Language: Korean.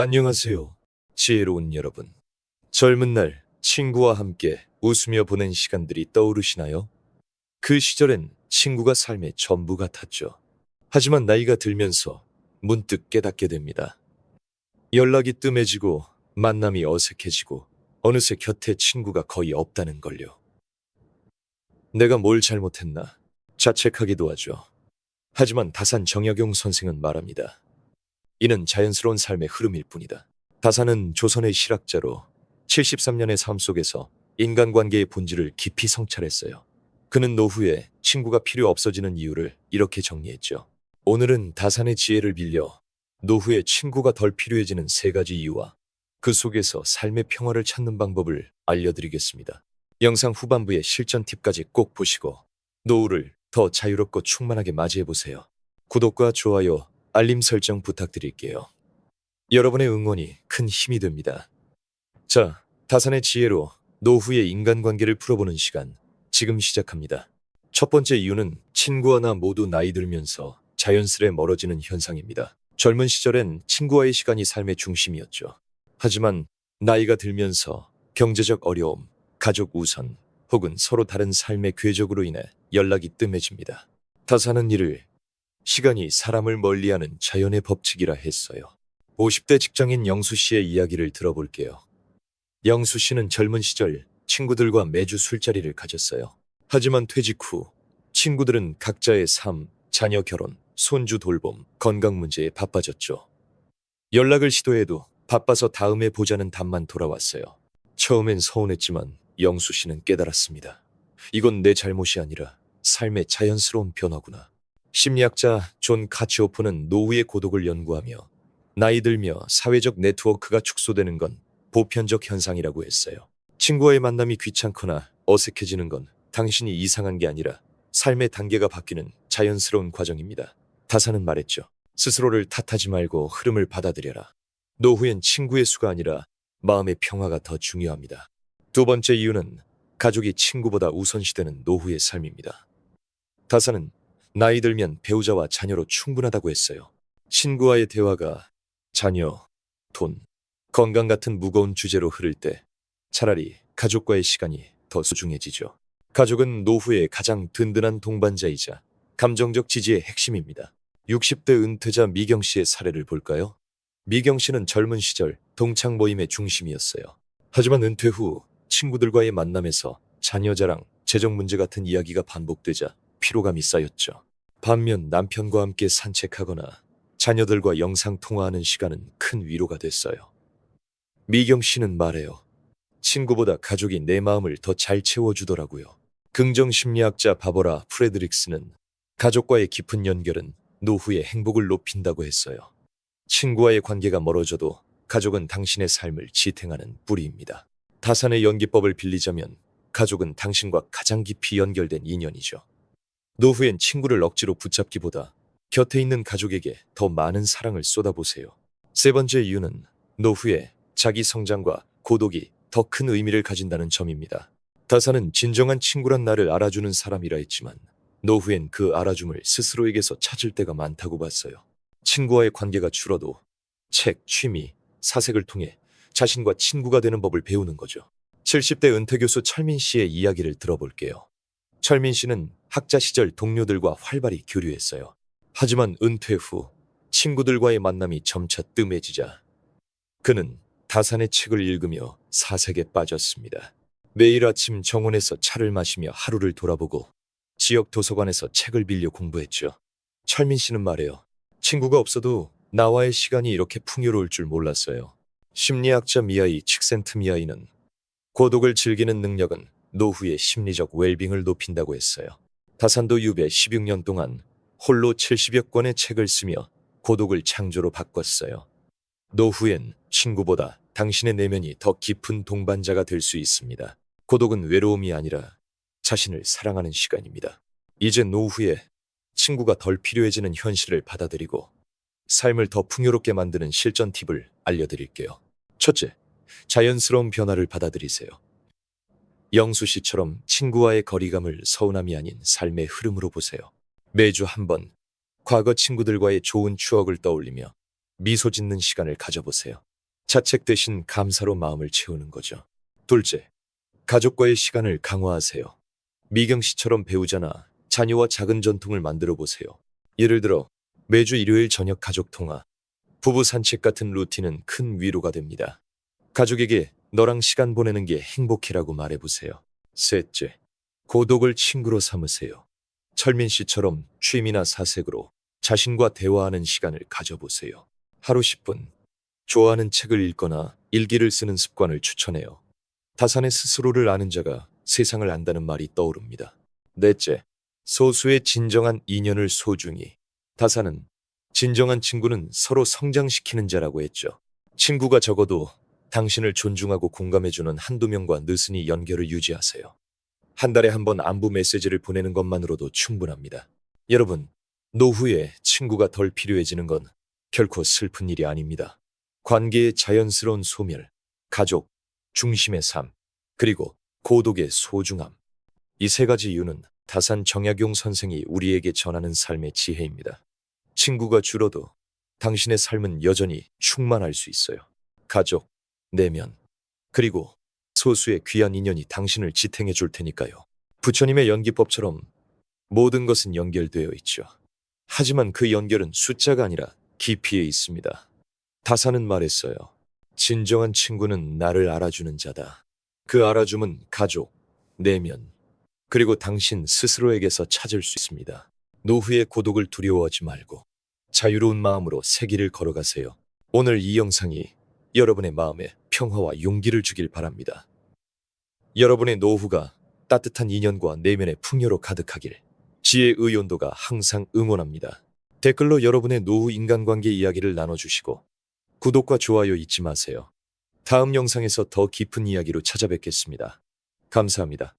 안녕하세요. 지혜로운 여러분. 젊은 날 친구와 함께 웃으며 보낸 시간들이 떠오르시나요? 그 시절엔 친구가 삶의 전부 같았죠. 하지만 나이가 들면서 문득 깨닫게 됩니다. 연락이 뜸해지고 만남이 어색해지고 어느새 곁에 친구가 거의 없다는 걸요. 내가 뭘 잘못했나 자책하기도 하죠. 하지만 다산 정약용 선생은 말합니다. 이는 자연스러운 삶의 흐름일 뿐이다. 다산은 조선의 실학자로 73년의 삶 속에서 인간관계의 본질을 깊이 성찰했어요. 그는 노후에 친구가 필요 없어지는 이유를 이렇게 정리했죠. 오늘은 다산의 지혜를 빌려 노후에 친구가 덜 필요해지는 세 가지 이유와 그 속에서 삶의 평화를 찾는 방법을 알려드리겠습니다. 영상 후반부의 실전 팁까지 꼭 보시고 노후를 더 자유롭고 충만하게 맞이해보세요. 구독과 좋아요, 알림 설정 부탁드릴게요. 여러분의 응원이 큰 힘이 됩니다. 자, 다산의 지혜로 노후의 인간관계를 풀어보는 시간 지금 시작합니다. 첫 번째 이유는 친구와 나 모두 나이 들면서 자연스레 멀어지는 현상입니다. 젊은 시절엔 친구와의 시간이 삶의 중심이었죠. 하지만 나이가 들면서 경제적 어려움, 가족 우선, 혹은 서로 다른 삶의 궤적으로 인해 연락이 뜸해집니다. 다산은 이를 시간이 사람을 멀리하는 자연의 법칙이라 했어요. 50대 직장인 영수 씨의 이야기를 들어볼게요. 영수 씨는 젊은 시절 친구들과 매주 술자리를 가졌어요. 하지만 퇴직 후 친구들은 각자의 삶, 자녀 결혼, 손주 돌봄, 건강 문제에 바빠졌죠. 연락을 시도해도 바빠서 다음에 보자는 답만 돌아왔어요. 처음엔 서운했지만 영수 씨는 깨달았습니다. 이건 내 잘못이 아니라 삶의 자연스러운 변화구나. 심리학자 존 카치오프는 노후의 고독을 연구하며 나이 들며 사회적 네트워크가 축소되는 건 보편적 현상이라고 했어요. 친구와의 만남이 귀찮거나 어색해지는 건 당신이 이상한 게 아니라 삶의 단계가 바뀌는 자연스러운 과정입니다. 다산은 말했죠. 스스로를 탓하지 말고 흐름을 받아들여라. 노후엔 친구의 수가 아니라 마음의 평화가 더 중요합니다. 두 번째 이유는 가족이 친구보다 우선시되는 노후의 삶입니다. 다산은 나이 들면 배우자와 자녀로 충분하다고 했어요. 친구와의 대화가 자녀, 돈, 건강 같은 무거운 주제로 흐를 때 차라리 가족과의 시간이 더 소중해지죠. 가족은 노후의 가장 든든한 동반자이자 감정적 지지의 핵심입니다. 60대 은퇴자 미경 씨의 사례를 볼까요? 미경 씨는 젊은 시절 동창 모임의 중심이었어요. 하지만 은퇴 후 친구들과의 만남에서 자녀 자랑, 재정 문제 같은 이야기가 반복되자 피로감이 쌓였죠. 반면 남편과 함께 산책하거나 자녀들과 영상통화하는 시간은 큰 위로가 됐어요. 미경 씨는 말해요. 친구보다 가족이 내 마음을 더 잘 채워주더라고요. 긍정심리학자 바버라 프레드릭스는 가족과의 깊은 연결은 노후의 행복을 높인다고 했어요. 친구와의 관계가 멀어져도 가족은 당신의 삶을 지탱하는 뿌리입니다. 다산의 연기법을 빌리자면 가족은 당신과 가장 깊이 연결된 인연이죠. 노후엔 친구를 억지로 붙잡기보다 곁에 있는 가족에게 더 많은 사랑을 쏟아보세요. 세 번째 이유는 노후에 자기 성장과 고독이 더 큰 의미를 가진다는 점입니다. 다산은 진정한 친구란 나를 알아주는 사람이라 했지만 노후엔 그 알아줌을 스스로에게서 찾을 때가 많다고 봤어요. 친구와의 관계가 줄어도 책, 취미, 사색을 통해 자신과 친구가 되는 법을 배우는 거죠. 70대 은퇴교수 철민 씨의 이야기를 들어볼게요. 철민 씨는 학자 시절 동료들과 활발히 교류했어요. 하지만 은퇴 후 친구들과의 만남이 점차 뜸해지자 그는 다산의 책을 읽으며 사색에 빠졌습니다. 매일 아침 정원에서 차를 마시며 하루를 돌아보고 지역 도서관에서 책을 빌려 공부했죠. 철민 씨는 말해요. 친구가 없어도 나와의 시간이 이렇게 풍요로울 줄 몰랐어요. 심리학자 미하이 칙센트미하이는 고독을 즐기는 능력은 노후의 심리적 웰빙을 높인다고 했어요. 다산도 유배 16년 동안 홀로 70여 권의 책을 쓰며 고독을 창조로 바꿨어요. 노후엔 친구보다 당신의 내면이 더 깊은 동반자가 될 수 있습니다. 고독은 외로움이 아니라 자신을 사랑하는 시간입니다. 이제 노후에 친구가 덜 필요해지는 현실을 받아들이고 삶을 더 풍요롭게 만드는 실전 팁을 알려드릴게요. 첫째, 자연스러운 변화를 받아들이세요. 영수 씨처럼 친구와의 거리감을 서운함이 아닌 삶의 흐름으로 보세요. 매주 한 번 과거 친구들과의 좋은 추억을 떠올리며 미소 짓는 시간을 가져보세요. 자책 대신 감사로 마음을 채우는 거죠. 둘째, 가족과의 시간을 강화하세요. 미경 씨처럼 배우자나 자녀와 작은 전통을 만들어 보세요. 예를 들어 매주 일요일 저녁 가족 통화, 부부 산책 같은 루틴은 큰 위로가 됩니다. 가족에게 너랑 시간 보내는 게 행복이라고 말해보세요. 셋째, 고독을 친구로 삼으세요. 철민 씨처럼 취미나 사색으로 자신과 대화하는 시간을 가져보세요. 하루 10분, 좋아하는 책을 읽거나 일기를 쓰는 습관을 추천해요. 다산의 스스로를 아는 자가 세상을 안다는 말이 떠오릅니다. 넷째, 소수의 진정한 인연을 소중히. 다산은 진정한 친구는 서로 성장시키는 자라고 했죠. 친구가 적어도 당신을 존중하고 공감해주는 한두 명과 느슨히 연결을 유지하세요. 한 달에 한 번 안부 메시지를 보내는 것만으로도 충분합니다. 여러분, 노후에 친구가 덜 필요해지는 건 결코 슬픈 일이 아닙니다. 관계의 자연스러운 소멸, 가족, 중심의 삶, 그리고 고독의 소중함. 이 세 가지 이유는 다산 정약용 선생이 우리에게 전하는 삶의 지혜입니다. 친구가 줄어도 당신의 삶은 여전히 충만할 수 있어요. 가족, 내면, 그리고 소수의 귀한 인연이 당신을 지탱해 줄 테니까요. 부처님의 연기법처럼 모든 것은 연결되어 있죠. 하지만 그 연결은 숫자가 아니라 깊이에 있습니다. 다산은 말했어요. 진정한 친구는 나를 알아주는 자다. 그 알아줌은 가족, 내면, 그리고 당신 스스로에게서 찾을 수 있습니다. 노후의 고독을 두려워하지 말고 자유로운 마음으로 새 길을 걸어가세요. 오늘 이 영상이 여러분의 마음에 평화와 용기를 주길 바랍니다. 여러분의 노후가 따뜻한 인연과 내면의 풍요로 가득하길 지혜 의논도가 항상 응원합니다. 댓글로 여러분의 노후 인간관계 이야기를 나눠주시고 구독과 좋아요 잊지 마세요. 다음 영상에서 더 깊은 이야기로 찾아뵙겠습니다. 감사합니다.